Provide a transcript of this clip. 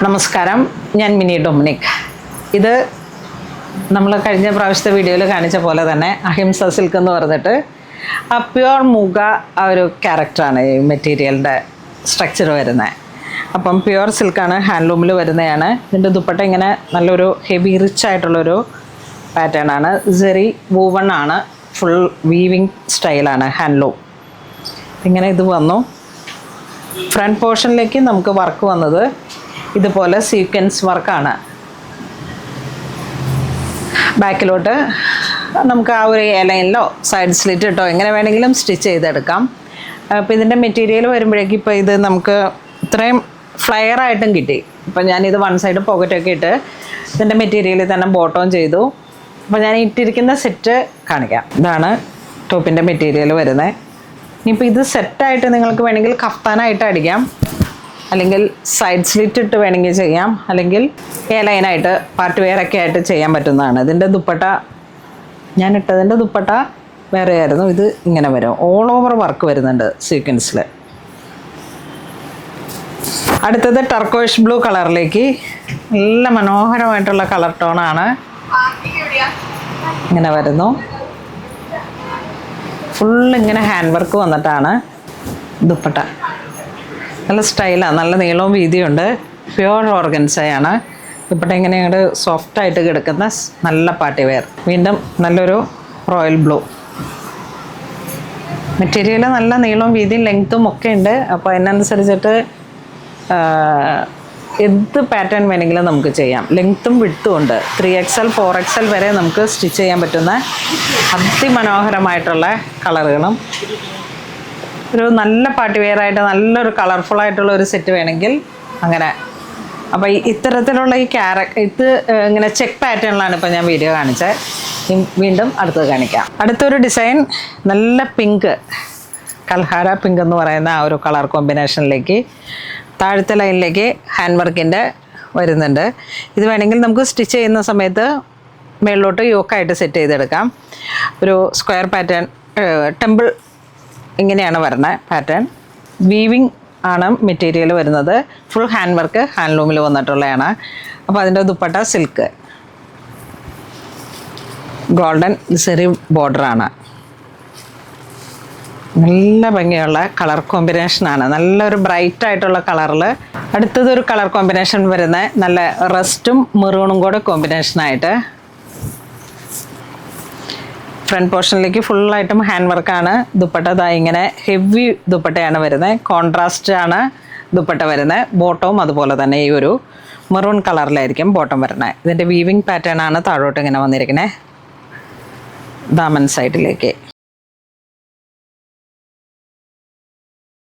നമസ്കാരം, ഞാൻ mini Dominic. ഇത് നമ്മൾ കഴിഞ്ഞ പ്രാവശ്യത്തെ വീഡിയോയിൽ കാണിച്ച പോലെ തന്നെ അഹിംസ സിൽക്ക് എന്ന് പറഞ്ഞിട്ട് ആ പ്യുവർ മൂഗ ആ ഒരു ക്യാരക്ടറാണ് ഈ മെറ്റീരിയലിൻ്റെ സ്ട്രക്ചർ വരുന്നത്. അപ്പം പ്യുവർ സിൽക്കാണ്, ഹാൻഡ്ലൂമിൽ വരുന്നതാണ്. ഇതിൻ്റെ ദുപ്പട്ട ഇങ്ങനെ നല്ലൊരു ഹെവി റിച്ച് ആയിട്ടുള്ളൊരു പാറ്റേൺ ആണ്. സെറി വൂവൺ ആണ്, ഫുൾ വീവിങ് സ്റ്റൈലാണ് ഹാൻഡ്ലൂം. ഇങ്ങനെ ഇത് വന്നു. ഫ്രണ്ട് പോർഷനിലേക്ക് നമുക്ക് വർക്ക് വന്നത് ഇതുപോലെ സീക്വൻസ് വർക്കാണ്. ബാക്കിലോട്ട് നമുക്ക് ആ ഒരു ലൈനിലോ സൈഡ് സ്ലിറ്റ് ഇട്ടോ എങ്ങനെ വേണമെങ്കിലും സ്റ്റിച്ച് ചെയ്തെടുക്കാം. അപ്പോൾ ഇതിൻ്റെ മെറ്റീരിയൽ വരുമ്പോഴേക്കും ഇപ്പോൾ ഇത് നമുക്ക് ഇത്രയും ഫ്ലയറായിട്ടും കിട്ടി. ഇപ്പോൾ ഞാനിത് വൺ സൈഡ് പോക്കറ്റൊക്കെ ഇട്ട് ഇതിൻ്റെ മെറ്റീരിയലിൽ തന്നെ ബോട്ടവും ചെയ്തു. അപ്പോൾ ഞാൻ ഇട്ടിരിക്കുന്ന സെറ്റ് കാണിക്കാം. ഇതാണ് ടോപ്പിൻ്റെ മെറ്റീരിയൽ വരുന്നത്. ഇനിയിപ്പോൾ ഇത് സെറ്റായിട്ട് നിങ്ങൾക്ക് വേണമെങ്കിൽ കഫ്താനായിട്ട് അടിക്കാം, അല്ലെങ്കിൽ സൈഡ് സ്ലിറ്റ് ഇട്ട് വേണമെങ്കിൽ ചെയ്യാം, അല്ലെങ്കിൽ എ ലൈനായിട്ട് പാർട്ട് വെയറൊക്കെ ആയിട്ട് ചെയ്യാൻ പറ്റുന്നതാണ്. ഇതിൻ്റെ ദുപ്പട്ട ഞാൻ ഇട്ടതിൻ്റെ ദുപ്പട്ട വേറെ ആയിരുന്നു. ഇത് ഇങ്ങനെ വരും, ഓൾ ഓവർ വർക്ക് വരുന്നുണ്ട് സീക്വൻസിൽ. അടുത്തത് ടർക്കോയിഷ് ബ്ലൂ കളറിലേക്ക് നല്ല മനോഹരമായിട്ടുള്ള കളർ ടോണാണ്. ഇങ്ങനെ വരുന്നു, ഫുള്ളിങ്ങനെ ഹാൻഡ് വർക്ക് വന്നിട്ടാണ് ദുപ്പട്ട. നല്ല സ്റ്റൈലാണ്, നല്ല നീളവും വീതിയുണ്ട്. പ്യുവർ ഓർഗൻസയാണ് ദുപ്പട്ട. ഇങ്ങനെ അങ്ങോട്ട് സോഫ്റ്റായിട്ട് കിടക്കുന്ന നല്ല പാർട്ടി വെയർ. വീണ്ടും നല്ലൊരു റോയൽ ബ്ലൂ മെറ്റീരിയൽ. നല്ല നീളവും വീതിയും ലെങ്ത്തും ഒക്കെ ഉണ്ട്. അപ്പോൾ അതിനനുസരിച്ചിട്ട് എന്ത് പാറ്റേൺ വേണമെങ്കിലും നമുക്ക് ചെയ്യാം. ലെങ്ത്തും വിഡ്ത്തും ഉണ്ട്. 3XL 4XL വരെ നമുക്ക് സ്റ്റിച്ച് ചെയ്യാൻ പറ്റുന്ന അതിമനോഹരമായിട്ടുള്ള കളറുകളും. ഒരു നല്ല പാർട്ടി വെയറായിട്ട് നല്ലൊരു കളർഫുള്ളായിട്ടുള്ള ഒരു സെറ്റ് വേണമെങ്കിൽ അങ്ങനെ. അപ്പോൾ ഇത്തരത്തിലുള്ള ഈ ഇത് ഇങ്ങനെ ചെക്ക് പാറ്റേണിലാണ് ഇപ്പോൾ ഞാൻ വീഡിയോ കാണിച്ചത്. വീണ്ടും അടുത്തത് കാണിക്കാം. അടുത്തൊരു ഡിസൈൻ നല്ല പിങ്ക്, കൽഹാര പിങ്ക് എന്ന് പറയുന്ന ആ ഒരു കളർ കോമ്പിനേഷനിലേക്ക് താഴത്തെ ലൈനിലേക്ക് ഹാൻഡ് വർക്കിൻ്റെ വരുന്നുണ്ട്. ഇത് വേണമെങ്കിൽ നമുക്ക് സ്റ്റിച്ച് ചെയ്യുന്ന സമയത്ത് മേളിലോട്ട് യോക്കായിട്ട് സെറ്റ് ചെയ്തെടുക്കാം. ഒരു സ്ക്വയർ പാറ്റേൺ, ടെമ്പിൾ ഇങ്ങനെയാണ് വരുന്നത് പാറ്റേൺ. വീവിങ് ആണ് മെറ്റീരിയൽ വരുന്നത്. ഫുൾ ഹാൻഡ് വർക്ക് ഹാൻഡ്ലൂമിൽ വന്നിട്ടുള്ളതാണ്. അപ്പോൾ അതിൻ്റെ ദുപ്പട്ട സിൽക്ക്, ഗോൾഡൻ സെറി ബോർഡറാണ്. നല്ല ഭംഗിയുള്ള കളർ കോമ്പിനേഷനാണ്, നല്ലൊരു ബ്രൈറ്റ് ആയിട്ടുള്ള കളറിൽ. അടുത്തതൊരു കളർ കോമ്പിനേഷൻ വരുന്ന നല്ല റസ്റ്റും മെറൂണും കൂടെ കോമ്പിനേഷനായിട്ട് ഫ്രണ്ട് പോർഷനിലേക്ക് ഫുള്ളായിട്ടും ഹാൻഡ് വർക്കാണ്. ദുപ്പട്ട ഇങ്ങനെ ഹെവി ദുപ്പട്ടയാണ് വരുന്നത്. കോൺട്രാസ്റ്റ് ആണ് ദുപ്പട്ട വരുന്നത്. ബോട്ടവും അതുപോലെ തന്നെ ഈ ഒരു മെറൂൺ കളറിലായിരിക്കും ബോട്ടം വരുന്നത്. ഇതിൻ്റെ വീവിങ് പാറ്റേൺ ആണ് താഴോട്ട് ഇങ്ങനെ വന്നിരിക്കുന്നത് ദാമൻ സൈഡിലേക്ക്.